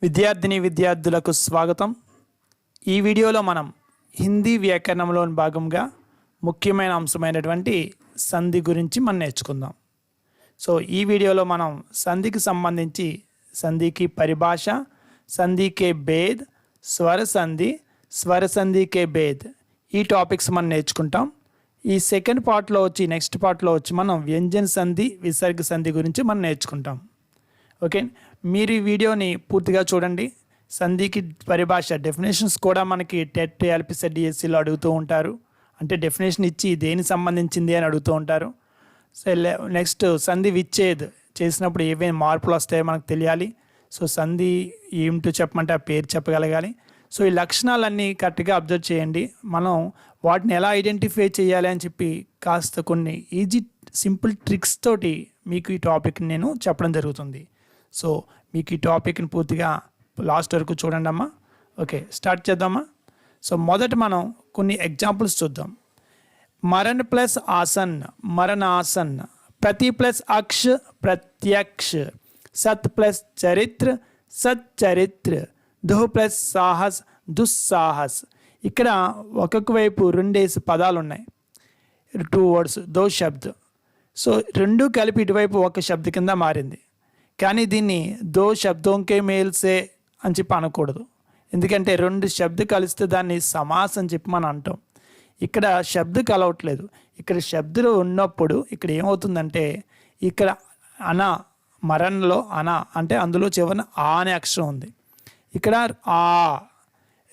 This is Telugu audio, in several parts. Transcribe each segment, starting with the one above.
విద్యార్థిని విద్యార్థులకు స్వాగతం. ఈ వీడియోలో మనం హిందీ వ్యాకరణంలోని భాగంగా ముఖ్యమైన అంశమైనటువంటి సంధి గురించి మనం నేర్చుకుందాం. సో ఈ వీడియోలో మనం సంధికి సంబంధించి సంధికి పరిభాష, సంధికే భేద్, స్వర సంధి, స్వర సంధికే భేద్ ఈ టాపిక్స్ మనం నేర్చుకుంటాం. ఈ సెకండ్ పార్ట్లో వచ్చి నెక్స్ట్ పార్ట్లో వచ్చి మనం వ్యంజన సంధి, విసర్గ సంధి గురించి మనం నేర్చుకుంటాం. ఓకే, మీరు ఈ వీడియోని పూర్తిగా చూడండి. సంధికి పరిభాష డెఫినేషన్స్ కూడా మనకి టెట్, ఎల్పిసెట్, డిఎస్సిలో అడుగుతూ ఉంటారు. అంటే డెఫినేషన్ ఇచ్చి దేనికి సంబంధించింది అని అడుగుతూ ఉంటారు. సో నెక్స్ట్ సంధి విచ్ఛేద్ చేసినప్పుడు ఏమేమి మార్పులు వస్తాయో మనకు తెలియాలి. సో సంధి ఏమిటో చెప్పమంటే ఆ పేరు చెప్పగలగాలి. సో ఈ లక్షణాలన్నీ కరెక్ట్గా అబ్జర్వ్ చేయండి. మనం వాటిని ఎలా ఐడెంటిఫై చేయాలి అని చెప్పి కాస్త కొన్ని ఈజీ సింపుల్ ట్రిక్స్ తోటి మీకు ఈ టాపిక్ నేను చెప్పడం జరుగుతుంది. సో మీకు ఈ టాపిక్ని పూర్తిగా లాస్ట్ వరకు చూడండి అమ్మా. ఓకే, స్టార్ట్ చేద్దామా. సో మొదట మనం కొన్ని ఎగ్జాంపుల్స్ చూద్దాం. మరణ్ ప్లస్ ఆసన్, మరణాసన్. ప్రతి ప్లస్ అక్ష, ప్రత్యక్ష. సత్ ప్లస్ చరిత్ర, సచ్చరిత్ర. దుహ్ ప్లస్ సాహస్, దుస్సాహస్. ఇక్కడ ఒక్కొక్క వైపు రెండేసి పదాలు ఉన్నాయి, 2 వర్డ్స్, దో శబ్ద్. సో రెండు కలిపి ఇటువైపు ఒక శబ్ద కింద మారింది. కానీ దీన్ని దో శబ్దోంకే మేల్సే అని చెప్పి అనకూడదు. ఎందుకంటే రెండు శబ్ద కలిస్తే దాన్ని సమాస్ అని చెప్పి మనం అంటాం. ఇక్కడ శబ్ద కలవట్లేదు. ఇక్కడ శబ్దులు ఉన్నప్పుడు ఇక్కడ ఏమవుతుందంటే ఇక్కడ అన, మరణంలో అన అంటే అందులో చివరన ఆ అనే అక్షరం ఉంది. ఇక్కడ ఆ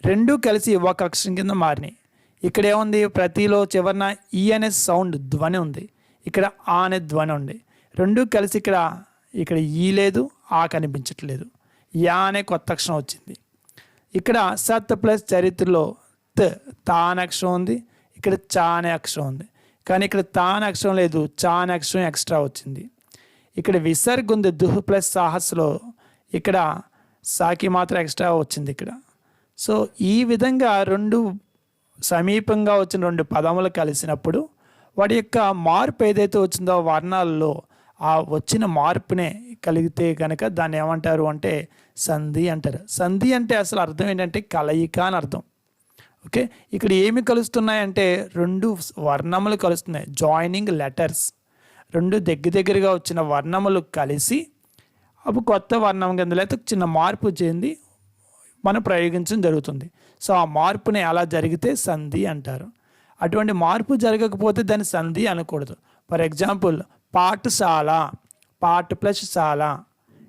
రెండు కలిసి ఒక అక్షరం కింద మారినాయి. ఇక్కడ ఏముంది, ప్రతిలో చివరన ఈ అనే సౌండ్ ధ్వని ఉంది, ఇక్కడ ఆ అనే ధ్వని ఉంది. రెండు కలిసి ఇక్కడ ఈ లేదు, ఆ కనిపించట్లేదు, యా అనే కొత్త అక్షరం వచ్చింది. ఇక్కడ సత్ ప్లస్ చరిత్రలో తా అనే అక్షరం ఉంది, ఇక్కడ చా అనే అక్షరం ఉంది. కానీ ఇక్కడ తా అనే అక్షరం లేదు, చా అనే అక్షరం ఎక్స్ట్రా వచ్చింది. ఇక్కడ విసర్గ ఉంది, దుహ్ ప్లస్ సాహస్లో, ఇక్కడ సాకి మాత్రం ఎక్స్ట్రా వచ్చింది ఇక్కడ. సో ఈ విధంగా రెండు సమీపంగా వచ్చిన రెండు పదములు కలిసినప్పుడు వాటి యొక్క మార్పు ఏదైతే వచ్చిందో వర్ణాలలో ఆ వచ్చిన మార్పునే కలిగితే కనుక దాన్ని ఏమంటారు అంటే సంధి అంటారు. సంధి అంటే అసలు అర్థం ఏంటంటే కలయిక అని అర్థం. ఓకే, ఇక్కడ ఏమి కలుస్తున్నాయంటే రెండు వర్ణములు కలుస్తున్నాయి, జాయినింగ్ లెటర్స్. రెండు దగ్గరగా వచ్చిన వర్ణములు కలిసి అప్పుడు కొత్త వర్ణం కింద లేకపోతే చిన్న మార్పు చెంది మనం ప్రయోగించడం జరుగుతుంది. సో ఆ మార్పుని అలా జరిగితే సంధి అంటారు. అటువంటి మార్పు జరగకపోతే దాన్ని సంధి అనకూడదు. ఫర్ ఎగ్జాంపుల్ పాఠశాల, పాఠ ప్లస్ శాల.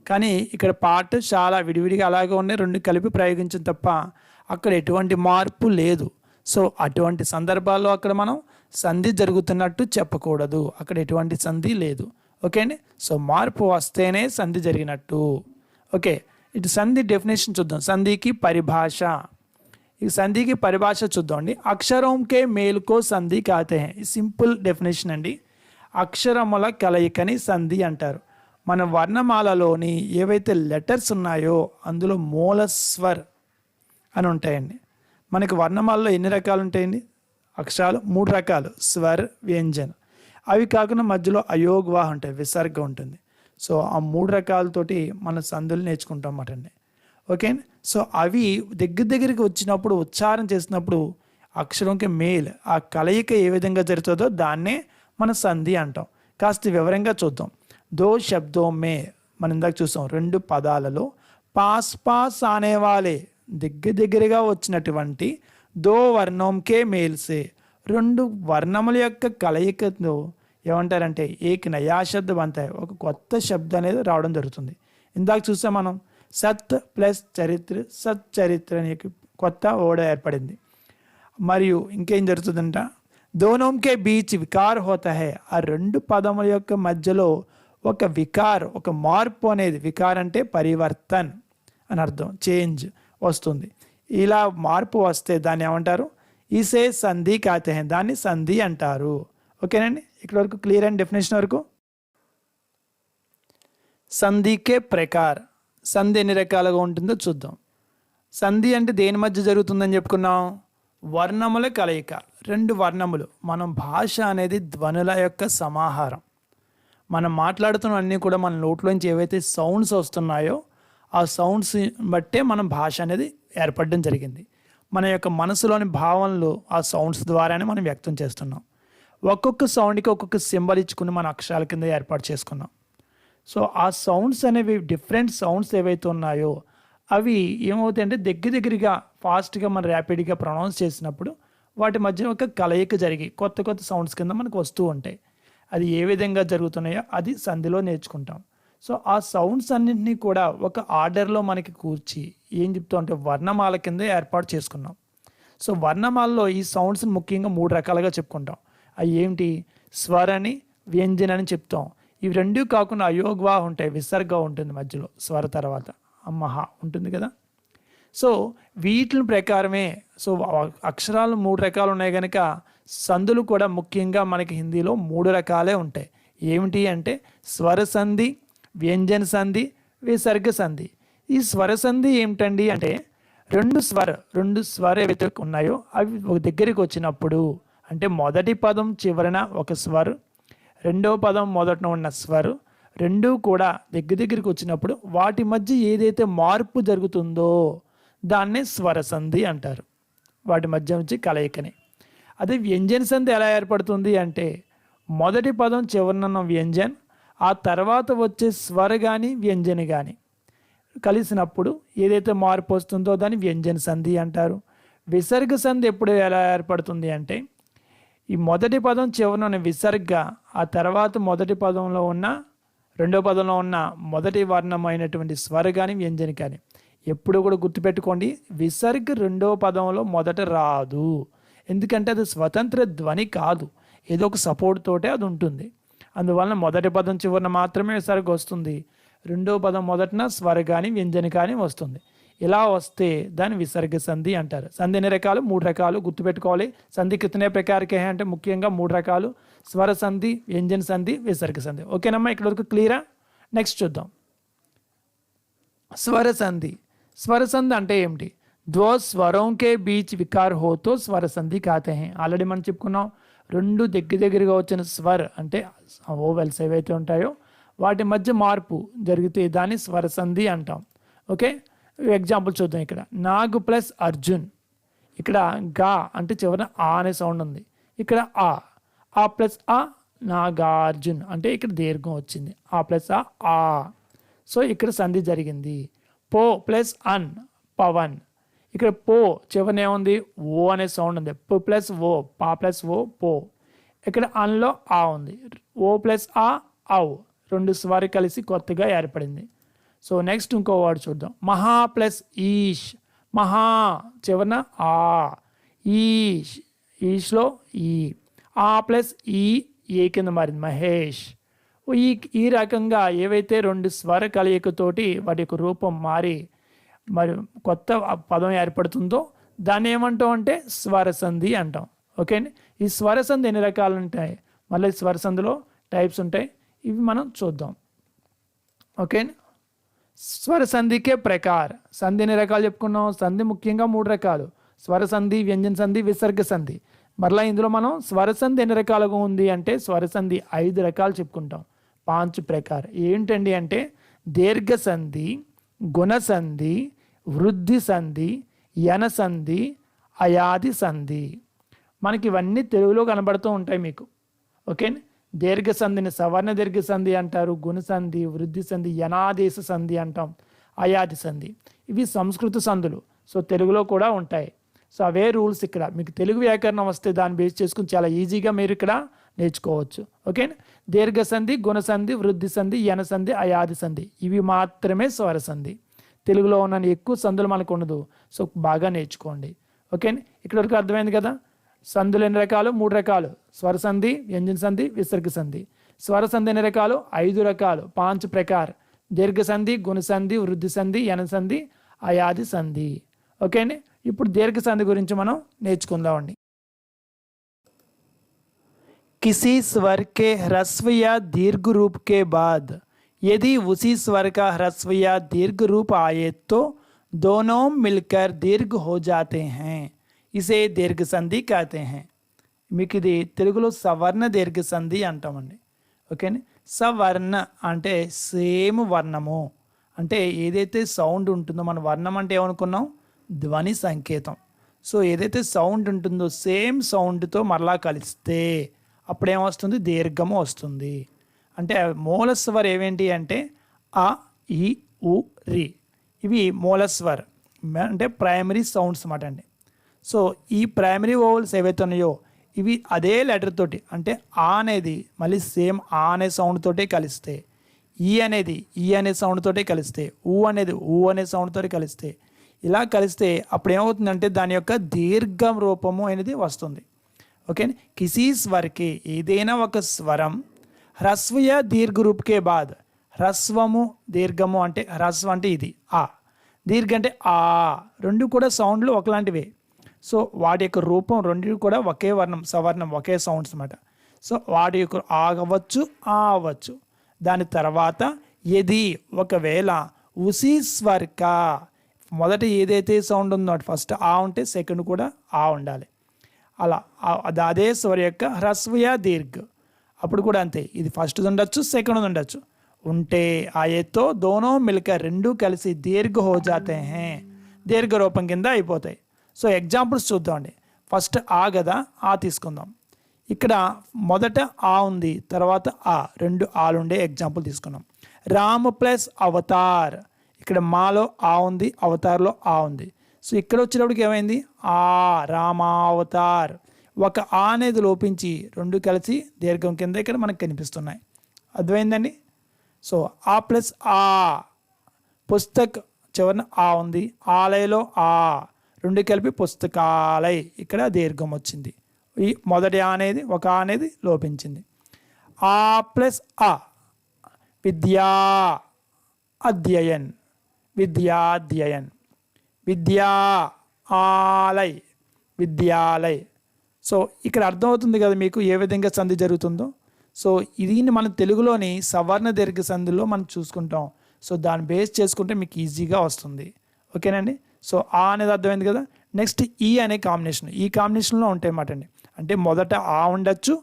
కానీ ఇక్కడ పాఠశాల విడివిడిగా అలాగే ఉన్నాయి, రెండు కలిపి ప్రయోగించడం తప్ప అక్కడ ఎటువంటి మార్పు లేదు. సో అటువంటి సందర్భాల్లో అక్కడ మనం సంధి జరుగుతున్నట్టు చెప్పకూడదు, అక్కడ ఎటువంటి సంధి లేదు. ఓకే అండి. సో మార్పు వస్తేనే సంధి జరిగినట్టు. ఓకే, ఇటు సంధి డెఫినేషన్ చూద్దాం. సంధికి పరిభాష. ఈ సంధికి పరిభాష చూద్దామండి. అక్షరంకే మేలుకో సంధి కాతే హై. సింపుల్ డెఫినేషన్ అండి. అక్షరముల కలయికని సంధి అంటారు. మన వర్ణమాలలోని ఏవైతే లెటర్స్ ఉన్నాయో అందులో మూలస్వర్ అని ఉంటాయండి. మనకి వర్ణమాలలో ఎన్ని రకాలు ఉంటాయండి? అక్షరాలు 3 రకాలు, స్వర్, వ్యంజన్. అవి కాకుండా మధ్యలో అయోగ్వాహ ఉంటాయి, విసర్గ ఉంటుంది. సో ఆ 3 రకాలతోటి మన సంధులు నేర్చుకుంటాం అన్నమాట అండి. ఓకే, సో అవి దగ్గరికి వచ్చినప్పుడు ఉచ్చారణ చేసినప్పుడు అక్షరంకి మేల్ ఆ కలయిక ఏ విధంగా జరుగుతుందో దాన్నే మన సంధి అంటాం. కాస్త వివరంగా చూద్దాం. దో శబ్దో మే మనం ఇందాక చూసాం, 2 పదాలలో పాస్ పాస్ అనేవాలే దగ్గరగా వచ్చినటువంటి దో వర్ణంకే మేల్సే 2 వర్ణముల యొక్క కలయికతో ఏమంటారంటే ఏక్ నయా శబ్ద బంతాయి, ఒక కొత్త శబ్దం అనేది రావడం జరుగుతుంది. ఇందాక చూసాం మనం సత్ ప్లస్ చరిత్ర, సచ్చరిత్ర అనే కొత్త ఓడ ఏర్పడింది. మరియు ఇంకేం జరుగుతుందంట, దోనోంకే బీచ్ వికార్ హోతా హై. ఆ 2 పదముల యొక్క మధ్యలో ఒక వికార్, ఒక మార్పు అనేది, వికార్ అంటే పరివర్తన్ అని అర్థం, చేంజ్ వస్తుంది. ఇలా మార్పు వస్తే దాన్ని ఏమంటారు? ఈసే సంధి కాతే హై, దాన్ని సంధి అంటారు. ఓకేనండి, ఇక్కడ వరకు క్లియర్ అండ్ డెఫినేషన్ వరకు. సంధికే ప్రకార్. సంధి ఎన్ని రకాలుగా ఉంటుందో చూద్దాం. సంధి అంటే దేని మధ్య జరుగుతుందని చెప్పుకున్నాం? వర్ణముల కలయిక, 2 వర్ణములు. మనం భాష అనేది ధ్వనుల యొక్క సమాహారం. మనం మాట్లాడుతున్న అన్నీ కూడా మన నోట్లోంచి ఏవైతే సౌండ్స్ వస్తున్నాయో ఆ సౌండ్స్ బట్టే మన భాష అనేది ఏర్పడడం జరిగింది. మన యొక్క మనసులోని భావనలు ఆ సౌండ్స్ ద్వారానే మనం వ్యక్తం చేస్తున్నాం. ఒక్కొక్క సౌండ్కి ఒక్కొక్క సింబల్ ఇచ్చుకుని మన అక్షరాల కింద ఏర్పాటు చేసుకున్నాం. సో ఆ సౌండ్స్ అనేవి డిఫరెంట్ సౌండ్స్ ఏవైతే ఉన్నాయో అవి ఏమవుతాయంటే దగ్గరగా ఫాస్ట్గా మనం ర్యాపిడ్గా ప్రొనౌన్స్ చేసినప్పుడు వాటి మధ్య ఒక కలయిక జరిగి కొత్త కొత్త సౌండ్స్ కింద మనకు వస్తూ ఉంటాయి. అది ఏ విధంగా జరుగుతున్నాయో అది సంధిలో నేర్చుకుంటాం. సో ఆ సౌండ్స్ అన్నింటినీ కూడా ఒక ఆర్డర్లో మనకి కూర్చి ఏం చెప్తాం అంటే వర్ణమాల కింద ఏర్పాటు చేసుకున్నాం. సో వర్ణమాలలో ఈ సౌండ్స్ని ముఖ్యంగా 3 రకాలుగా చెప్పుకుంటాం. అవి ఏమిటి? స్వరని, వ్యంజన అని చెప్తాం. ఇవి రెండూ కాకుండా అయోగ్వా ఉంటాయి, విసర్గ ఉంటుంది మధ్యలో స్వర తర్వాత అమ్మహ ఉంటుంది కదా. సో వీటి ప్రకారమే సో అక్షరాలు 3 రకాలు ఉన్నాయి కనుక సంధులు కూడా ముఖ్యంగా మనకి హిందీలో 3 రకాలే ఉంటాయి. ఏమిటి అంటే స్వర సంధి, వ్యంజన సంధి, విసర్గ సంధి. ఈ స్వర సంధి ఏమిటండి అంటే రెండు స్వర ఏవైతే ఉన్నాయో అవి ఒక దగ్గరికి వచ్చినప్పుడు అంటే మొదటి పదం చివరన ఒక స్వరు, రెండవ పదం మొదటన ఉన్న స్వరు రెండూ కూడా దగ్గరికి వచ్చినప్పుడు వాటి మధ్య ఏదైతే మార్పు జరుగుతుందో దాన్నే స్వర సంధి అంటారు. వాటి మధ్య నుంచి కలయికని. అదే వ్యంజన సంధి ఎలా ఏర్పడుతుంది అంటే మొదటి పదం చివరన వ్యంజన్, ఆ తర్వాత వచ్చే స్వర కానీ వ్యంజన కానీ కలిసినప్పుడు ఏదైతే మార్పు వస్తుందో దాన్ని వ్యంజన సంధి అంటారు. విసర్గ సంధి ఎప్పుడు ఎలా ఏర్పడుతుంది అంటే ఈ మొదటి పదం చివరన ఉన్న విసర్గ, ఆ తర్వాత మొదటి పదంలో ఉన్న రెండో పదంలో ఉన్న మొదటి వర్ణమైనటువంటి స్వర కానీ వ్యంజన కానీ ఎప్పుడు కూడా గుర్తుపెట్టుకోండి, విసర్గ రెండవ పదంలో మొదట రాదు. ఎందుకంటే అది స్వతంత్ర ధ్వని కాదు, ఏదో ఒక సపోర్ట్ తోటే అది ఉంటుంది. అందువలన మొదటి పదం చివరన మాత్రమే విసర్గ వస్తుంది, రెండో పదం మొదటన స్వర కానీ వ్యంజన కానీ వస్తుంది. ఇలా వస్తే దాన్ని విసర్గ సంధి అంటారు. సంధి ఎన్ని రకాలు? 3 రకాలు గుర్తుపెట్టుకోవాలి. సంధి కితనే ప్రకారకే అంటే ముఖ్యంగా 3 రకాలు: స్వర సంధి, వ్యంజన సంధి, విసర్గ సంధి. ఓకేనమ్మా, ఇక్కడ వరకు క్లియరా? నెక్స్ట్ చూద్దాం స్వర సంధి. స్వర సంధి అంటే ఏమిటి? దో స్వరం కే బీచ్ వికార్ హోతో స్వర సంధి కాతే హై. ఆల్రెడీ మనం చెప్పుకున్నాం, రెండు దగ్గరగా వచ్చిన స్వర్ అంటే ఓవెల్స్ ఏవైతే ఉంటాయో వాటి మధ్య మార్పు జరిగితే దాన్ని స్వర సంధి అంటాం. ఓకే, ఎగ్జాంపుల్ చూద్దాం. ఇక్కడ నాగ్ ప్లస్ అర్జున్, ఇక్కడ గా అంటే చివరన ఆ అనే సౌండ్ ఉంది, ఇక్కడ ఆ ప్లస్ నాగార్జున్ అంటే ఇక్కడ దీర్ఘం వచ్చింది, ఆ ప్లస్ ఆ. సో ఇక్కడ సంధి జరిగింది. పో ప్లస్ అన్ పవన్, ఇక్కడ పో చివరన ఏముంది? ఓ అనే సౌండ్ ఉంది, పో ప్లస్ ఓ, పా ప్లస్ ఓ పో. ఇక్కడ అన్లో ఆ ఉంది, ఓ ప్లస్ ఔ, రెండు స్వర కలిసి కొత్తగా ఏర్పడింది. సో నెక్స్ట్ ఇంకో వర్డ్ చూద్దాం. మహా ప్లస్ ఈష్, మహా చివరన ఆ, ఈష్లో ఈ, ఆ ప్లస్ ఏ కింద మారింది మహేష్. ఈ రకంగా ఏవైతే రెండు స్వర కలయికతోటి వాటి యొక్క రూపం మారి మరి కొత్త పదం ఏర్పడుతుందో దాన్ని ఏమంటాం అంటే స్వర సంధి అంటాం. ఓకే అండి, ఈ స్వర సంధి ఎన్ని రకాలు ఉంటాయి? మళ్ళీ స్వర సంధిలో టైప్స్ ఉంటాయి, ఇవి మనం చూద్దాం. ఓకే, స్వర సంధికే ప్రకార్. సంధి ఎన్ని రకాలు చెప్పుకున్నాం? సంధి ముఖ్యంగా 3 రకాలు: స్వర సంధి, వ్యంజన సంధి, విసర్గ సంధి. మరలా ఇందులో మనం స్వర సంధి ఎన్ని రకాలుగా ఉంది అంటే స్వర సంధి 5 రకాలు చెప్పుకుంటాం. 5 ప్రకార్ ఏంటండి అంటే దీర్ఘ సంధి, గుణ సంధి, వృద్ధి సంధి, యన సంధి, అయాది సంధి. మనకి ఇవన్నీ తెలుగులో కనబడుతూ ఉంటాయి మీకు. ఓకే, దీర్ఘ సంధిని సవర్ణ దీర్ఘ సంధి అంటారు, గుణ సంధి, వృద్ధి సంధి, యనాదేశ సంధి అంటాం, అయాది సంధి. ఇవి సంస్కృత సంధులు. సో తెలుగులో కూడా ఉంటాయి. సో అవే రూల్స్ ఇక్కడ మీకు తెలుగు వ్యాకరణం వస్తే దాన్ని బేస్ చేసుకుని చాలా ఈజీగా మీరు ఇక్కడ నేర్చుకోవచ్చు. ఓకే, దీర్ఘ సంధి, గుణ సంధి, వృద్ధి సంధి, యన సంధి, అయాది సంధి, ఇవి మాత్రమే స్వర సంధి. తెలుగులో ఉన్న ఎక్కువ సంధులు మనకు ఉండదు. సో బాగా నేర్చుకోండి. ఓకే, ఇక్కడ వరకు అర్థమైంది కదా? సంధులు ఎన్ని రకాలు? 3 రకాలు: స్వర సంధి, వ్యంజన సంధి, విసర్గ సంధి. స్వర సంధి ఎన్ని రకాలు? 5 రకాలు, 5 ప్రకార్: దీర్ఘ సంధి, గుణ సంధి, వృద్ధి సంధి, యన సంధి, అయాది సంధి. ఓకే అండి, ఇప్పుడు దీర్ఘ సంధి గురించి మనం నేర్చుకుందామండి. किसी स्वर के ह्रस्व या दीर्घ रूप के बाद यदि उसी स्वर का ह्रस्व या दीर्घ रूप आए तो दोनों मिलकर दीर्घ हो जाते हैं, इसे दीर्घ संधि कहते हैं. మీకు ఇది తెలుగులో సవర్ణ దీర్ఘ సంధి అంటామండి. ఓకేనా, సవర్ణ అంటే సేమ్ వర్ణము అంటే ఏదైతే సౌండ్ ఉంటుందో, మన వర్ణం అంటే ఏమనుకున్నాం, ధ్వని సంకేతం. సో ఏదైతే సౌండ్ ఉంటుందో సేమ్ సౌండ్తో మరలా కలిస్తే అప్పుడేమొస్తుంది, దీర్ఘము వస్తుంది. అంటే మూలస్వర్ ఏవేంటి అంటే అ, ఈ, ఉ, రి. ఇవి మూలస్వర్ అంటే ప్రైమరీ సౌండ్స్ అన్నమాట అండి. సో ఈ ప్రైమరీ వోవెల్స్ ఏవైతే ఉన్నాయో ఇవి అదే లెటర్ తోటి, అంటే ఆ అనేది మళ్ళీ సేమ్ ఆ అనే సౌండ్ తోటే కలిస్తే, ఈ అనేది ఈ అనే సౌండ్ తోటే కలిస్తే, ఊ అనేది ఊ అనే సౌండ్ తోటి కలిస్తే, ఇలా కలిస్తే అప్పుడు ఏమవుతుందంటే దాని యొక్క దీర్ఘం రూపము అనేది వస్తుంది. ఓకే, కిసీ స్వర్కి ఏదైనా ఒక స్వరం హ్రస్వయ దీర్ఘ రూపకే బాద్, హ్రస్వము దీర్ఘము అంటే హ్రస్వం అంటే ఇది ఆ, దీర్ఘ అంటే ఆ, రెండు కూడా సౌండ్లు ఒకలాంటివే. సో వాటి యొక్క రూపం రెండు కూడా ఒకే వర్ణం, సవర్ణం, ఒకే సౌండ్స్ అన్నమాట. సో వాటి యొక్క ఆ అవ్వచ్చు, ఆ అవ్వచ్చు. దాని తర్వాత ఎది ఒకవేళ ఉసి స్వర్క, మొదట ఏదైతే సౌండ్ ఉందో ఫస్ట్ ఆ ఉంటే సెకండ్ కూడా ఆ ఉండాలి. అలా అదే స్వర యొక్క హ్రస్వయ దీర్ఘ, అప్పుడు కూడా అంతే. ఇది ఫస్ట్ ఉండొచ్చు, సెకండ్ ఉండొచ్చు. ఉంటే ఆ ఏతో దోనో మిల్క రెండు కలిసి దీర్ఘ హో జాతే హే, దీర్ఘ రూపం కింద అయిపోతాయి. సో ఎగ్జాంపుల్స్ చూద్దామండి. ఫస్ట్ ఆ కదా, ఆ తీసుకుందాం. ఇక్కడ మొదట ఆ ఉంది, తర్వాత ఆ, రెండు ఆలుండే ఎగ్జాంపుల్ తీసుకున్నాం. రామ్ ప్లస్ అవతార్, ఇక్కడ మాలో ఆ ఉంది, అవతార్లో ఆ ఉంది. సో ఇక్కడ వచ్చేటప్పటికి ఏమైంది, ఆ రామావతార్. ఒక ఆ అనేది లోపించి రెండు కలిసి దీర్ఘం కింద ఇక్కడ మనకు కనిపిస్తున్నాయి. అర్థమైందండి. సో ఆ ప్లస్ ఆ, పుస్తక్ చివరిన ఆ ఉంది, ఆలయలో ఆ, రెండు కలిపి పుస్తకాలయ్, ఇక్కడ దీర్ఘం వచ్చింది. ఈ మొదటి ఆ అనేది ఒక ఆ అనేది లోపించింది. ఆ ప్లస్ ఆ, విద్యా అధ్యయన్, విద్యాధ్యయన్, విద్యా ఆలయ్, విద్యాలయ్. సో ఇక్కడ అర్థమవుతుంది కదా మీకు ఏ విధంగా సంధి జరుగుతుందో. సో దీన్ని మనం తెలుగులోని సవర్ణ దీర్ఘ సంధిలో మనం చూసుకుంటాం. సో దాన్ని బేస్ చేసుకుంటే మీకు ఈజీగా వస్తుంది. ఓకేనండి. సో ఆ అనేది అర్థమైంది కదా. నెక్స్ట్ ఈ అనే కాంబినేషన్, ఈ కాంబినేషన్లో ఉంటాయి అన్నమాట అండి. అంటే మొదట ఆ ఉండొచ్చు,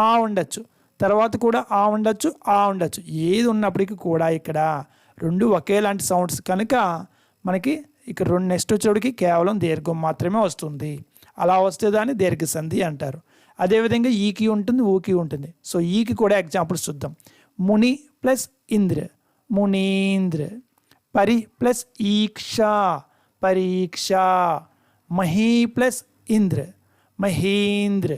ఆ ఉండొచ్చు, తర్వాత కూడా ఆ ఉండొచ్చు, ఆ ఉండొచ్చు. ఏది ఉన్నప్పటికీ కూడా ఇక్కడ రెండు ఒకేలాంటి సౌండ్స్ కనుక మనకి ఇక్కడ రెండు నెక్స్ట్ వచ్చేటికి కేవలం దీర్ఘం మాత్రమే వస్తుంది. అలా వస్తే దాన్ని దీర్ఘ సంధి అంటారు. అదేవిధంగా ఈకి ఉంటుంది, ఊకి ఉంటుంది. సో ఈకి కూడా ఎగ్జాంపుల్స్ చూద్దాం. ముని ప్లస్ ఇంద్ర, మునీంద్ర. పరి ప్లస్ ఈక్ష, పరీక్ష. మహీ ప్లస్ ఇంద్ర, మహేంద్ర.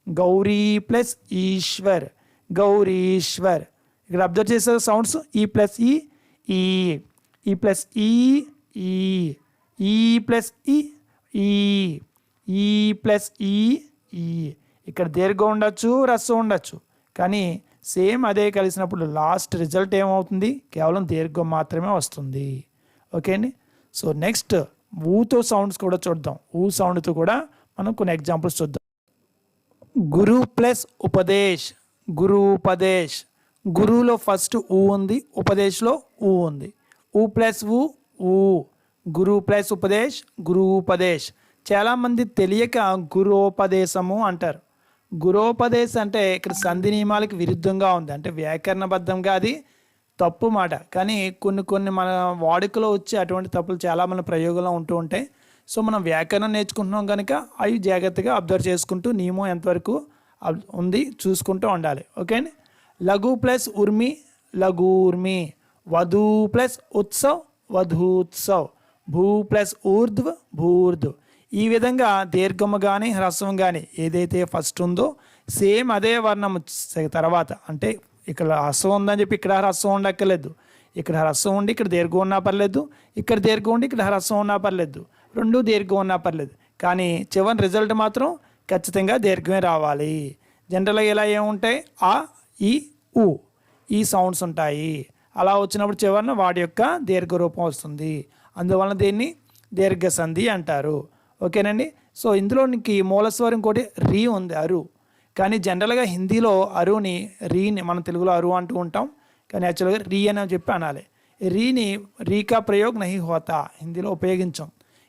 గౌరీ ప్లస్ ఈశ్వర్, గౌరీశ్వర్. ఇక్కడ అబ్జర్వ్ చేసే సౌండ్స్ ఈ ప్లస్ ఈ ప్లస్ ఈ ప్లస్ ఈ ప్లస్ ఈ. ఇక్కడ దీర్ఘం ఉండొచ్చు, రస్సం ఉండొచ్చు, కానీ సేమ్ అదే కలిసినప్పుడు లాస్ట్ రిజల్ట్ ఏమవుతుంది, కేవలం దీర్ఘం మాత్రమే వస్తుంది. ఓకే అండి. సో నెక్స్ట్ ఊతో సౌండ్స్ కూడా చూద్దాం. ఊ సౌండ్తో కూడా మనం కొన్ని ఎగ్జాంపుల్స్ చూద్దాం. గురు ప్లస్ ఉపదేశ్, గురు ఉపదేశ్. గురువులో ఫస్ట్ ఊ ఉంది, ఉపదేశ్లో ఊ ఉంది. ఊ ప్లస్ ఊ, గురు ప్లస్ ఉపదేశ్, గురు ఉపదేశ్. చాలామంది తెలియక గురోపదేశము అంటారు. గురోపదేశ్ అంటే ఇక్కడ సంధి నియమాలకు విరుద్ధంగా ఉంది, అంటే వ్యాకరణబద్ధంగా అది తప్పు మాట. కానీ కొన్ని మన వాడుకలో వచ్చి అటువంటి తప్పులు చాలా మన ప్రయోగంలో ఉంటూ ఉంటాయి. సో మనం వ్యాకరణం నేర్చుకుంటున్నాం కనుక అవి జాగ్రత్తగా అబ్జర్వ్ చేసుకుంటూ నియమం ఎంతవరకు ఉంది చూసుకుంటూ ఉండాలి. ఓకే అండి. లఘు ప్లస్ ఉర్మి, లఘూర్మి. వధూ ప్లస్ ఉత్సవ్, వధూత్సవ్. భూ ప్లస్ ఊర్ధ్వ, భూర్ధ్వ్. ఈ విధంగా దీర్ఘము కానీ హ్రస్వం కానీ ఏదైతే ఫస్ట్ ఉందో సేమ్ అదే వర్ణం తర్వాత, అంటే ఇక్కడ హ్రస్వం ఉందని చెప్పి ఇక్కడ హ్రస్వం ఉండక్కర్లేదు. ఇక్కడ హ్రస్వం ఉండి ఇక్కడ దీర్ఘం ఉన్నా పర్లేదు, ఇక్కడ దీర్ఘం ఉండి ఇక్కడ హ్రస్వం ఉన్నా పర్లేదు, రెండు దీర్ఘం ఉన్నా పర్లేదు. కానీ చివరి రిజల్ట్ మాత్రం ఖచ్చితంగా దీర్ఘమే రావాలి. జనరల్గా ఇలా ఏముంటాయి, ఆ, ఈ, ఊ ఈ సౌండ్స్ ఉంటాయి. అలా వచ్చినప్పుడు చివరిన వాటి యొక్క దీర్ఘ రూపం వస్తుంది. అందువలన దీన్ని దీర్ఘ సంధి అంటారు. ఓకేనండి. సో ఇందులోనికి మూలస్వరం ఇంకోటి రీ ఉంది, అరు. కానీ జనరల్గా హిందీలో అరుని రీని మనం తెలుగులో అరు అంటూ ఉంటాం, కానీ యాక్చువల్గా రీ అని చెప్పి అనాలి. రీని రీకా ప్రయోగ్ నహి హోతా, హిందీలో ఉపయోగించాం.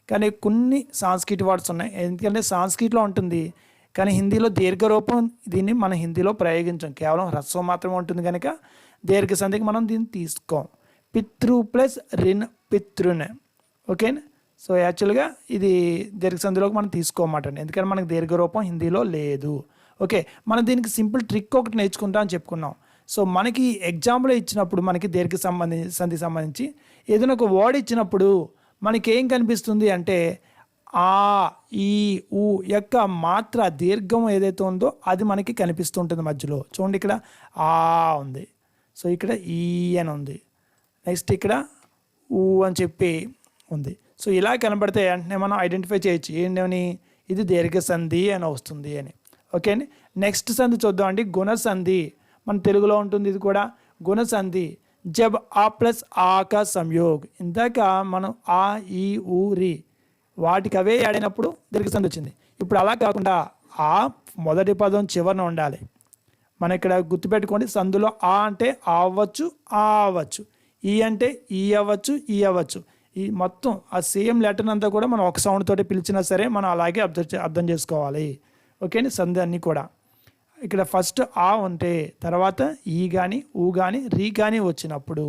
కానీ కొన్ని సాంస్క్రిట్ వర్డ్స్ ఉన్నాయి, ఎందుకంటే సాంస్క్రిట్లో ఉంటుంది కానీ హిందీలో దీర్ఘరూపం, దీన్ని మనం హిందీలో ప్రయోగించాం. కేవలం హ్రస్వం మాత్రమే ఉంటుంది కనుక దీర్ఘ సంధికి మనం దీన్ని తీసుకోం. పితృ ప్లస్ రిన్ పితృన్. ఓకేనా. సో యాక్చువల్గా ఇది దీర్ఘ సంధిలోకి మనం తీసుకోమాట అండి, ఎందుకంటే మనకు దీర్ఘ రూపం హిందీలో లేదు. ఓకే, మనం దీనికి సింపుల్ ట్రిక్ ఒకటి నేర్చుకుంటాం అని చెప్పుకున్నాం. సో మనకి ఎగ్జాంపుల్ ఇచ్చినప్పుడు మనకి దీర్ఘ సంధి సంబంధించి ఏదైనా ఒక వర్డ్ ఇచ్చినప్పుడు మనకి ఏం కనిపిస్తుంది అంటే ఆ ఈ ఊ యొక్క మాత్ర దీర్ఘం ఏదైతే ఉందో అది మనకి కనిపిస్తుంటుంది మధ్యలో. చూడండి ఇక్కడ ఆ ఉంది, సో ఇక్కడ ఈ అని ఉంది, నెక్స్ట్ ఇక్కడ ఊ అని చెప్పి ఉంది. సో ఇలా కనబడితే వెంటనే మనం ఐడెంటిఫై చేయొచ్చు ఏంటని, ఇది దీర్ఘ సంధి అని వస్తుంది అని. ఓకే అండి. నెక్స్ట్ సంధి చూద్దాం అండి, గుణసంధి. మన తెలుగులో ఉంటుంది ఇది కూడా గుణసంధి. జబ్ ఆ ప్లస్ ఆ కా సంయోగ్. ఇందాక మనం ఆ ఈ ఊ రి వాటికి అవే ఆడినప్పుడు దీర్ఘ సంధి వచ్చింది. ఇప్పుడు అలా కాకుండా ఆ మొదటి పదం చివరన ఉండాలి. మనం ఇక్కడ గుర్తుపెట్టుకోండి, సందులో ఆ అంటే ఆ అవ్వచ్చు, ఆ అవ్వచ్చు, ఈ అంటే ఈ అవ్వచ్చు, ఈ అవ్వచ్చు. ఈ మొత్తం ఆ సేమ్ లెటర్ అంతా కూడా మనం ఒక సౌండ్ తోటి పిలిచినా సరే మనం అలాగే అర్థం చేసుకోవాలి. ఓకే అండి. సంధి అన్నీ కూడా ఇక్కడ ఫస్ట్ ఆ ఉంటే తర్వాత ఈ కానీ ఊ కానీ రీ కానీ వచ్చినప్పుడు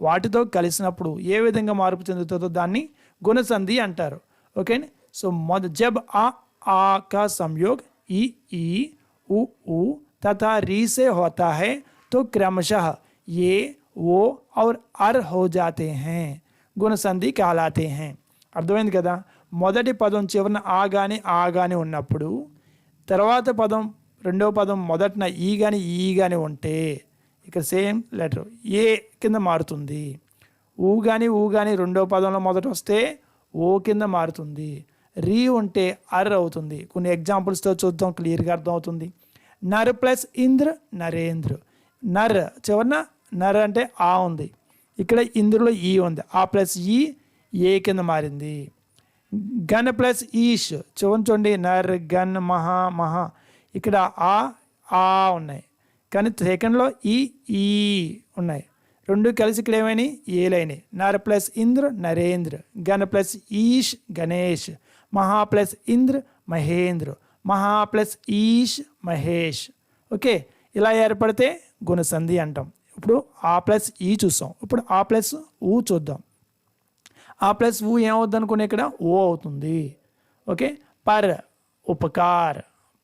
వాటితో కలిసినప్పుడు ఏ విధంగా మార్పు చెందుతుందో దాన్ని గుణసంధి అంటారు. ఓకే అండి. సో జబ్ ఆ కా సంయోగ్ ఈ ఊ तथा री से होता है तो क्रमशः ये वो और अर हो जाते हैं, गुण संधि कहलाते हैं. అర్థమైంది కదా. మొదటి పదం చివరన ఆ కానీ ఉన్నప్పుడు తర్వాత పదం రెండవ పదం మొదటిన ఈ కానీ ఉంటే ఇక్కడ సేమ్ లెటర్ ఏ కింద మారుతుంది. ఊ కానీ రెండవ పదంలో మొదట వస్తే ఓ కింద మారుతుంది. రీ ఉంటే అర్ అవుతుంది. కొన్ని ఎగ్జాంపుల్స్తో చూద్దాం, క్లియర్గా అర్థమవుతుంది. నర్ ప్లస్ ఇంద్ర నరేంద్ర. నర్ చివరన నర్ అంటే ఆ ఉంది, ఇక్కడ ఇంద్రలో ఈ ఉంది, ఆ ప్లస్ ఈ ఏ కింద మారింది. గన్ ప్లస్ ఈష్ చూడండి, నర్ గన్ మహా ఇక్కడ ఆ ఉన్నాయి, కానీ సెకండ్లో ఈ ఉన్నాయి. రెండు కలిసి ఇక్కడ ఏమైనాయి ఏలైనాయి. నర్ ప్లస్ ఇంద్ర నరేంద్ర, గన్ ప్లస్ ఈష్ గణేష్, మహా ప్లస్ ఇంద్ర మహేంద్ర, మహా ప్లస్ ఈష్ మహేష్. ఓకే, ఇలా ఏర్పడితే గుణసంధి అంటాం. ఇప్పుడు ఆ ప్లస్ ఈ చూసాం, ఇప్పుడు ఆ ప్లస్ ఊ చూద్దాం. ఆ ప్లస్ ఊ ఏమవుద్ది అనుకునే ఇక్కడ ఓ అవుతుంది. ఓకే, పర్ ఉపకార్,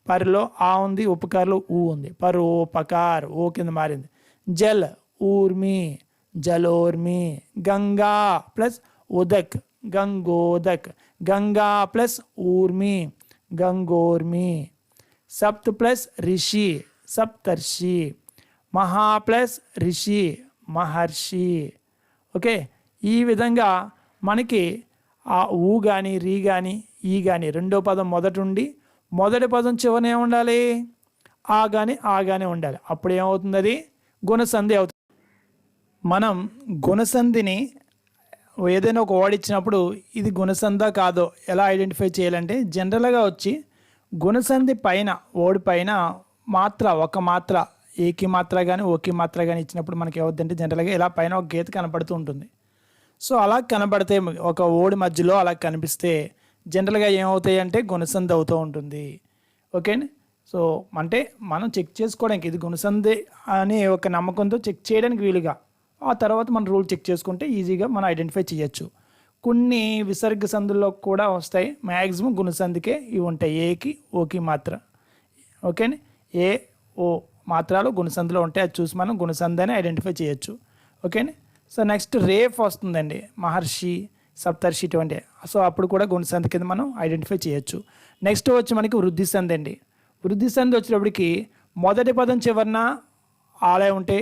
పర్లో ఆ ఉంది, ఉపకార్లో ఊ ఉంది, పర్ ఉపకార్ ఓ కింద మారింది. జల్ ఊర్మి జలోర్మి. గంగా ప్లస్ ఉదక్ గంగోదక్, గంగా ప్లస్ ఊర్మి గంగోర్మి. సప్త్ ప్లస్ రిషి సప్తర్షి. మహా ప్లస్ రిషి మహర్షి. ఓకే, ఈ విధంగా మనకి ఆ ఊ కానీ రీ కానీ ఈ కానీ రెండో పదం మొదటి ఉండి మొదటి పదం చివరన ఏముండాలి ఆ కానీ ఉండాలి. అప్పుడు ఏమవుతుంది, అది గుణసంధి అవుతుంది. మనం గుణసంధిని ఏదైనా ఒక వర్డ్ ఇచ్చినప్పుడు ఇది గుణసంధా కాదో ఎలా ఐడెంటిఫై చేయాలంటే, జనరల్గా వచ్చి గుణసంధి పైన వర్డ్ పైన మాత్ర ఒక మాత్ర ఏకి మాత్ర కానీ ఓకి మాత్ర కానీ ఇచ్చినప్పుడు మనకి ఏమవుతుందంటే జనరల్గా ఇలా పైన ఒక గీత కనపడుతూ ఉంటుంది. సో అలా కనబడితే ఒక వర్డ్ మధ్యలో అలా కనిపిస్తే జనరల్గా ఏమవుతాయి అంటే గుణసంధి అవుతూ ఉంటుంది. ఓకేనా. సో అంటే మనం చెక్ చేసుకోవడానికి ఇది గుణసంధి అనే ఒక నమ్మకంతో చెక్ చేయడానికి వీలుగా ఆ తర్వాత మన రూల్ చెక్ చేసుకుంటే ఈజీగా మనం ఐడెంటిఫై చేయొచ్చు. కొన్ని విసర్గ సంధుల్లో కూడా వస్తాయి, మ్యాక్సిమం గుణసంధికే ఇవి ఉంటాయి, ఏకి ఓకి మాత్ర. ఓకేనా, ఏ ఓ మాత్రాలు గుణసంధిలో ఉంటాయి, అది చూసి మనం గుణసంధి అని ఐడెంటిఫై చేయొచ్చు. ఓకేనా. సో నెక్స్ట్ రేఫ్ వస్తుందండి, మహర్షి సప్తర్షి ఇటువంటి. సో అప్పుడు కూడా గుణసంధి కింద మనం ఐడెంటిఫై చేయొచ్చు. నెక్స్ట్ వచ్చి మనకి వృద్ధి సంధి అండి. వృద్ధి సంధి వచ్చేటప్పటికి మొదటి పదం చివరన ఆలే ఉంటే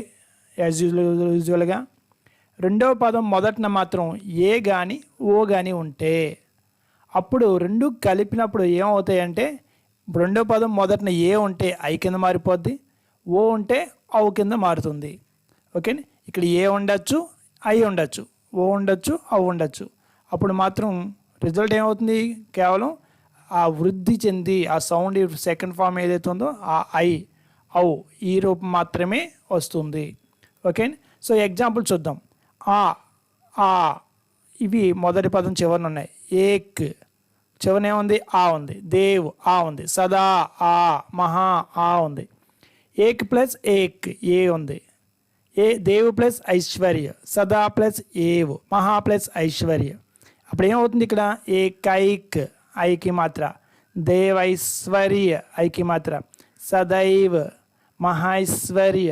యూజువల్గా, రెండవ పదం మొదటిన మాత్రం ఏ కానీ ఓ కానీ ఉంటే అప్పుడు రెండు కలిపినప్పుడు ఏమవుతాయంటే రెండో పదం మొదటిన ఏ ఉంటే ఐ కింద మారిపోద్ది, ఓ ఉంటే ఔ కింద మారుతుంది. ఓకే, ఇక్కడ ఏ ఉండొచ్చు ఐ ఉండొచ్చు, ఓ ఉండొచ్చు ఔ ఉండొచ్చు. అప్పుడు మాత్రం రిజల్ట్ ఏమవుతుంది, కేవలం ఆ వృద్ధి చెంది ఆ సౌండ్ సెకండ్ ఫామ్ ఏదైతే ఉందో ఆ ఐ ఔ ఈ రూపం మాత్రమే వస్తుంది. ఓకే, సో ఎగ్జాంపుల్ చూద్దాం. ఆ ఇవి మొదటి పదం చివరన ఉన్నాయి. ఏక్ చివరన ఏముంది ఆ ఉంది, దేవ్ ఆ ఉంది, సదా ఆ, మహా ఆ ఉంది. ఏక్ ప్లస్ ఏక్ ఏ ఉంది, ఏ దేవు ప్లస్ ఐశ్వర్య, సదా ప్లస్ ఏవ్, మహా ప్లస్ ఐశ్వర్య. అప్పుడు ఏమవుతుంది ఇక్కడ ఏకైక్ ఐకి మాత్ర, దేవైశ్వర్య ఐకి మాత్ర, సదైవ్ మహైశ్వర్య.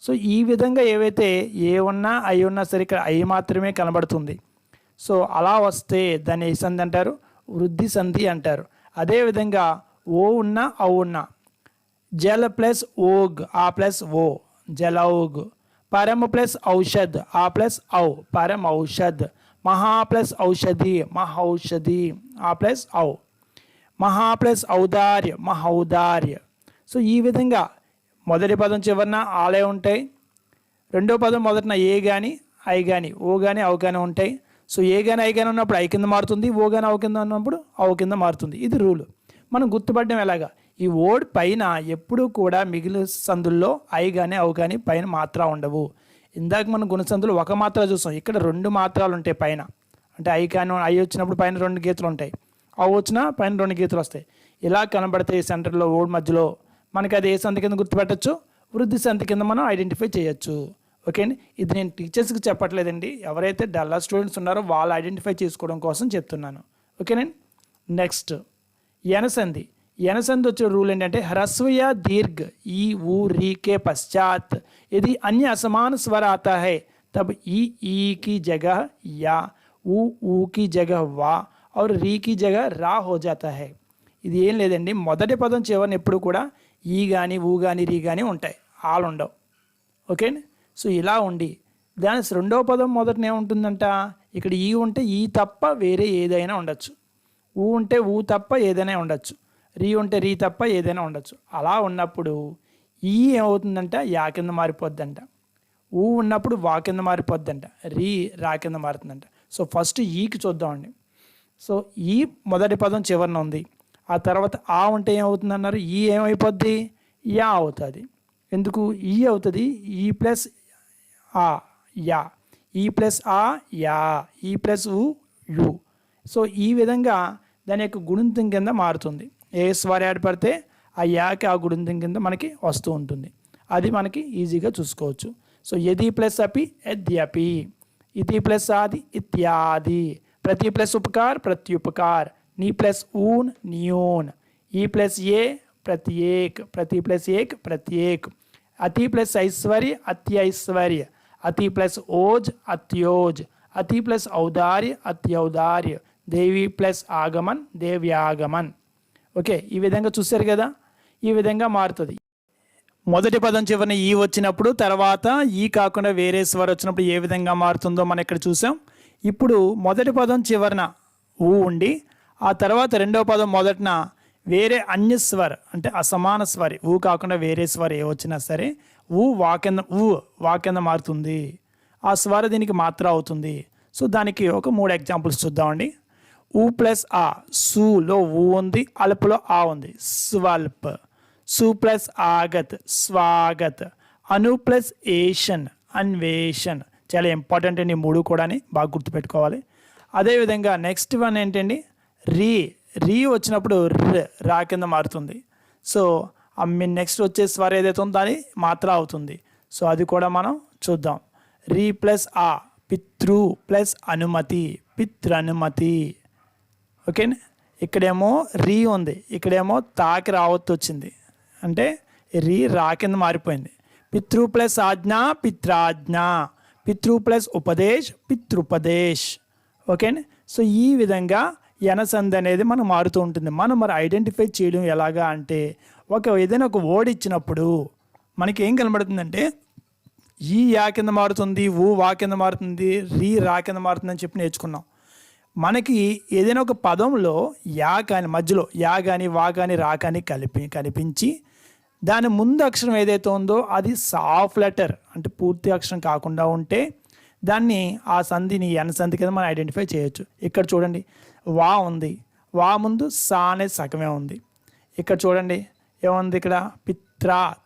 సో ఈ విధంగా ఏవైతే ఏ ఉన్నా ఐ ఉన్నా సరే ఇక్కడ ఐ మాత్రమే కనబడుతుంది. సో అలా వస్తే దాన్ని ఏ సంధి అంటారు? వృద్ధి సంధి అంటారు. అదేవిధంగా ఓ ఉన్నా ఔ ఉన్నా, జల్ ప్లస్ ఓగ్ ఆ ప్లస్ ఓ, జలౌగ్. పరమ ప్లస్ ఔషధ్ ఆ ప్లస్ ఔ, పరమ ఔషధ్. మహా ప్లస్ ఔషధి మహౌషధి ఆ ప్లస్ ఔ, మహా ప్లస్ ఔదార్య మహౌదార్య. సో ఈ విధంగా మొదటి పదం చివరన ఆలే ఉంటాయి, రెండో పదం మొదటిన ఏ కానీ ఐ కానీ ఓ కానీ ఔ కానీ ఉంటాయి. సో ఏ కానీ ఐ కానీ ఉన్నప్పుడు ఐ కింద మారుతుంది, ఓ కానీ ఔ కింద ఉన్నప్పుడు ఔ కింద మారుతుంది. ఇది రూల్. మనం గుర్తుపడడం ఎలాగా? ఈ ఓడ్ పైన ఎప్పుడూ కూడా మిగిలిన సందుల్లో ఐ కానీ ఔ కానీ పైన మాత్ర ఉండవు. ఇందాక మనం గుణసందులు ఒక మాత్ర చూసాం, ఇక్కడ రెండు మాత్రాలు ఉంటాయి పైన. అంటే ఐ కానీ ఐ వచ్చినప్పుడు పైన రెండు గీతలు ఉంటాయి, ఔ వచ్చినా పైన రెండు గీతలు వస్తాయి. ఇలా కనబడితే సెంటర్లో ఓడ్ మధ్యలో మనకి అది ఏ సంధి కింద గుర్తుపెట్టచ్చు? వృద్ధి సంధి కింద మనం ఐడెంటిఫై చేయొచ్చు. ఓకే అండి. ఇది నేను టీచర్స్కి చెప్పట్లేదండి, ఎవరైతే డల్లా స్టూడెంట్స్ ఉన్నారో వాళ్ళు ఐడెంటిఫై చేసుకోవడం కోసం చెప్తున్నాను. ఓకేనండి. నెక్స్ట్ యనసంధి. యనసంధి వచ్చే రూల్ ఏంటంటే హ్రस्व या दीर्घ ई ऊ री के पश्चात यदि अन्य असमान स्वर आता है तब ई की जगह या ऊ की जगह वा और రీ की जगह రా हो जाता है. ఇది ఏం లేదండి, మొదటి పదం చివరిని ఎప్పుడు కూడా ఈ కానీ ఊ కానీ రీ కానీ ఉంటాయి, ఆలు ఉండవు. ఓకే అండి. సో ఇలా ఉండి దాని రెండవ పదం మొదటనే ఉంటుందంట, ఇక్కడ ఈ ఉంటే ఈ తప్ప వేరే ఏదైనా ఉండొచ్చు, ఊ ఉంటే ఊ తప్ప ఏదైనా ఉండొచ్చు, రీ ఉంటే రీ తప్ప ఏదైనా ఉండొచ్చు. అలా ఉన్నప్పుడు ఈ ఏమవుతుందంట? యా కింద మారిపోద్దంట. ఊ ఉన్నప్పుడు వా కింద మారిపోద్దంట, రీ రా కింద మారుతుందంట. సో ఫస్ట్ ఈకి చూద్దామండి. సో ఈ మొదటి పదం చివరిన ఉంది, ఆ తర్వాత ఆ ఉంటే ఏమవుతుంది అన్నారు? ఈ ఏమైపోద్ది? యా అవుతుంది. ఎందుకు? ఈ అవుతుంది, ఈ ప్లస్ ఆ యా, ఈ ప్లస్ ఆ యా, ఈ ప్లస్ ఊ యు. సో ఈ విధంగా దాని యొక్క గుణితం కింద మారుతుంది. ఏ స్వర ఏర్పడితే ఆ యాకి ఆ గుణితం కింద మనకి వస్తూ ఉంటుంది. అది మనకి ఈజీగా చూసుకోవచ్చు. సో యది ప్లస్ అపి యద్యపి, ఇది ప్లస్ ఆది ఇత్యాది, ప్రతి ప్లస్ ఉపకార్ ప్రత్యుపకార్, नी प्लस ऊन न्यून, ई प्लस ये प्रत्येक, प्रति प्लस एक प्रत्येक, अति प्लस ऐश्वर्य अत्यैश्वर्य, अति प्लस ओज अत्योज, अति प्लस औदार्य अत्यौदार्य, देवी प्लस आगमन देव्यागमन. ఓకే, ఈ విధంగా చూశారు కదా, ఈ విధంగా మారుతుంది. మొదటి పదం చివరిన ఈ వచ్చినప్పుడు తర్వాత ఈ కాకుండా వేరే స్వరం వచ్చినప్పుడు ఏ విధంగా మారుతుందో మనం ఇక్కడ చూసాం. ఇప్పుడు మొదటి పదం చివరిన ఊ ఉండి ఆ తర్వాత రెండవ పదం మొదటిన వేరే అన్య స్వర్ అంటే అసమాన స్వరి, ఊ కాకుండా వేరే స్వర ఏ వచ్చినా సరే ఊ వా కింద మారుతుంది. ఆ స్వర దీనికి మాత్ర అవుతుంది. సో దానికి ఒక 3 ఎగ్జాంపుల్స్ చూద్దామండి. ఊ ప్లస్ ఆ, సూలో ఊ ఉంది, అల్పులో ఆ ఉంది, స్వల్ప్. సు ప్లస్ ఆగత్, స్వాగత్. అను ప్లస్ ఏషన్, అన్వేషణ్. చాలా ఇంపార్టెంట్ అండి 3 కూడా, బాగా గుర్తుపెట్టుకోవాలి. అదేవిధంగా నెక్స్ట్ వన్ ఏంటండి? రీ వచ్చినప్పుడు రా కింద మారుతుంది. సో నెక్స్ట్ వచ్చే స్వర ఏదైతే ఉందో దాని మాత్ర అవుతుంది. సో అది కూడా మనం చూద్దాం. రీ ప్లస్ ఆ, పితృ ప్లస్ అనుమతి, పితృనుమతి. ఓకే, ఇక్కడేమో రీ ఉంది, ఇక్కడేమో తాకి రావత్తు వచ్చింది, అంటే రీ రా కింద మారిపోయింది. పితృ ప్లస్ ఆజ్ఞ పిత్రాజ్ఞ, పితృ ప్లస్ ఉపదేశ్ పితృపదేశ్. ఓకే, సో ఈ విధంగా యనసంధి అనేది మనం మారుతూ ఉంటుంది. మనం మరి ఐడెంటిఫై చేయడం ఎలాగా అంటే, ఏదైనా ఒక వర్డ్ ఇచ్చినప్పుడు మనకి ఏం కనబడుతుందంటే ఈ యా కింద మారుతుంది, ఊ వా కింద మారుతుంది, రీ రా కింద మారుతుంది అని చెప్పి నేర్చుకున్నాం. మనకి ఏదైనా ఒక పదంలో యా కానీ మధ్యలో యా కానీ వా కానీ రా కానీ కనిపించి దాని ముందు అక్షరం ఏదైతే ఉందో అది సాఫ్ట్ లెటర్ అంటే పూర్తి అక్షరం కాకుండా ఉంటే దాన్ని ఆ సంధిని యనసంధి కింద మనం ఐడెంటిఫై చేయొచ్చు. ఇక్కడ చూడండి, వా ఉంది, వా ముందు సా అనే సగమే ఉంది. ఇక్కడ చూడండి ఏముంది, ఇక్కడ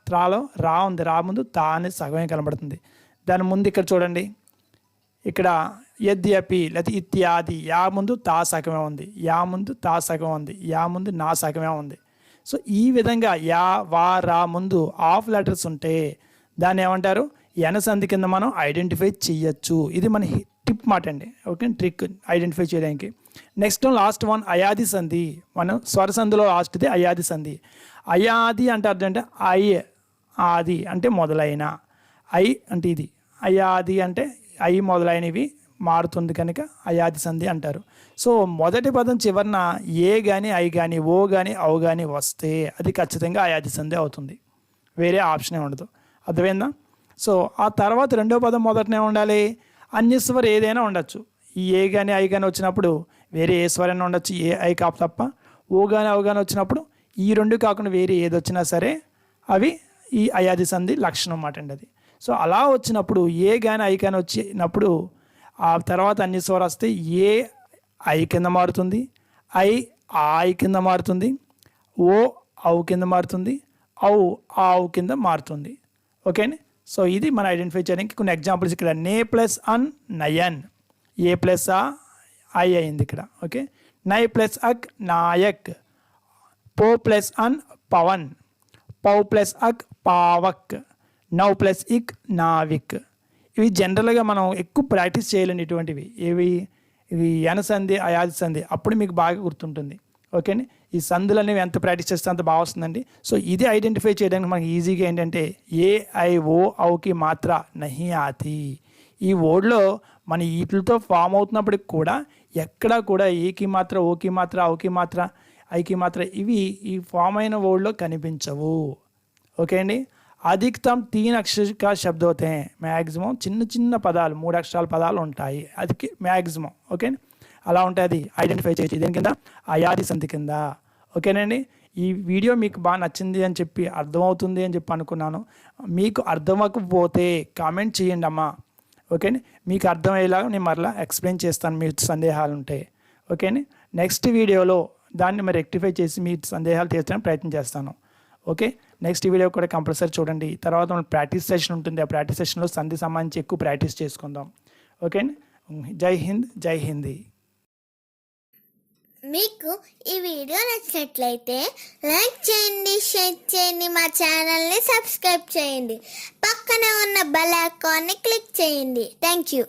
త్రాలో రా ఉంది, రా ముందు తా అనే సగమే కనబడుతుంది. దాని ముందు ఇక్కడ చూడండి, ఇక్కడ యద్యపి లేకపోతే ఇత్యాది, యా ముందు తా సగమే ఉంది, యా ముందు తా సగం ఉంది, యా ముందు నా సగమే ఉంది. సో ఈ విధంగా యా వా రా ముందు ఆఫ్ లెటర్స్ ఉంటే దాన్ని ఏమంటారు? ఎన సంధి కింద మనం ఐడెంటిఫై చేయొచ్చు. ఇది మన టిప్ మాట అండి. ఓకే, ట్రిక్ ఐడెంటిఫై చేయడానికి. నెక్స్ట్ లాస్ట్ వన్ అయాది సంధి. మనం స్వర సంధిలో లాస్ట్ది అయాది సంధి. అయాది అంటే అర్థం అంటే ఐ, ఆది అంటే మొదలైన, ఐ అంటే ఇది, అయాది అంటే ఐ మొదలైనవి మారుతుంది కనుక అయాది సంధి అంటారు. సో మొదటి పదం చివరన ఏ కానీ ఐ కానీ ఓ కానీ ఔ కానీ వస్తే అది ఖచ్చితంగా అయాది సంధి అవుతుంది, వేరే ఆప్షనే ఉండదు. అర్థమైందా? సో ఆ తర్వాత రెండో పదం మొదటనే ఉండాలి. అన్యస్వర ఏదైనా ఉండొచ్చు. ఈ ఏ కానీ ఐ కానీ వచ్చినప్పుడు వేరే ఏ స్వరైనా ఉండొచ్చు, ఏ ఐ కాపు తప్ప. ఓ కానీ ఔ కానీ వచ్చినప్పుడు ఈ రెండు కాకుండా వేరే ఏది వచ్చినా సరే అవి ఈ అయాది సంధి లక్షణం అన్నమాట అండి అది. సో అలా వచ్చినప్పుడు ఏ కానీ ఐ కానీ వచ్చినప్పుడు ఆ తర్వాత అన్ని స్వర వస్తే ఏ ఐ కింద మారుతుంది, ఐ ఆ ఐ కింద మారుతుంది, ఓ ఔ కింద మారుతుంది, ఔ ఆవు కింద మారుతుంది. ఓకే అండి. సో ఇది మనం ఐడెంటిఫై చేయడానికి కొన్ని ఎగ్జాంపుల్స్ ఇక్కడ నే ప్లస్ అన్ నయన్, ఏ ప్లస్ ఆ ఐ అయింది ఇక్కడ. ఓకే, నై ప్లస్ అక్ నాయక్, పో ప్లస్ అన్ పవన్, పౌ ప్లస్ అక్ పావక్, నౌ ప్లస్ ఇక్ నావిక్. ఇవి జనరల్గా మనం ఎక్కువ ప్రాక్టీస్ చేయాలండి ఇటువంటివి. ఇవి ఎన సంధి అయాది సంధి అప్పుడు మీకు బాగా గుర్తుంటుంది. ఓకే అండి. ఈ సంధులు అనేవి ఎంత ప్రాక్టీస్ చేస్తే అంత బాగా వస్తుందండి. సో ఇది ఐడెంటిఫై చేయడానికి మనకి ఈజీగా ఏంటంటే ఏ ఐ ఓ ఔకి మాత్ర నహి ఆతి. ఈ వర్డ్లో మన వీటితో ఫామ్ అవుతున్నప్పటికి కూడా ఎక్కడా కూడా ఏకి మాత్ర, ఓకి మాత్ర, ఔకి మాత్ర, ఐకి మాత్ర ఇవి ఈ ఫామ్ అయిన వర్డ్లో కనిపించవు. ఓకే అండి. అధికతం 3 అక్షర కా శబ్ద అవుతాయి. మ్యాక్సిమం చిన్న చిన్న పదాలు 3 అక్షరాల పదాలు ఉంటాయి అది మ్యాక్సిమం. ఓకే, అలా ఉంటుంది. అది ఐడెంటిఫై చేయొచ్చు దేని కింద, అయాది సంధి కింద. ఓకేనండి. ఈ వీడియో మీకు బాగా నచ్చింది అని చెప్పి అర్థమవుతుంది అని చెప్పి అనుకున్నాను. మీకు అర్థమవకపోతే కామెంట్ చేయండి అమ్మా. ఓకేని, మీకు అర్థమయ్యేలాగా నేను మరలా ఎక్స్ప్లెయిన్ చేస్తాను మీ సందేహాలు ఉంటే. ఓకేని, నెక్స్ట్ వీడియోలో దాన్ని మరి రెక్టిఫై చేసి మీ సందేహాలు తీర్చడానికి ప్రయత్నం చేస్తాను. ఓకే, నెక్స్ట్ వీడియో కూడా కంపల్సరీ చూడండి. తర్వాత మన ప్రాక్టీస్ సెషన్ ఉంటుంది. ఆ ప్రాక్టీస్ సెషన్లో సంధి సంబంధించి ఎక్కువ ప్రాక్టీస్ చేసుకుందాం. ఓకే, జై హింద్, జై హిందీ. మీకు ఈ వీడియో నచ్చినట్లయితే లైక్ చేయండి, షేర్ చేయండి, మా ఛానల్ని సబ్స్క్రైబ్ చేయండి, పక్కనే ఉన్న బెల్ ఐకాన్ని క్లిక్ చేయండి. Thank you.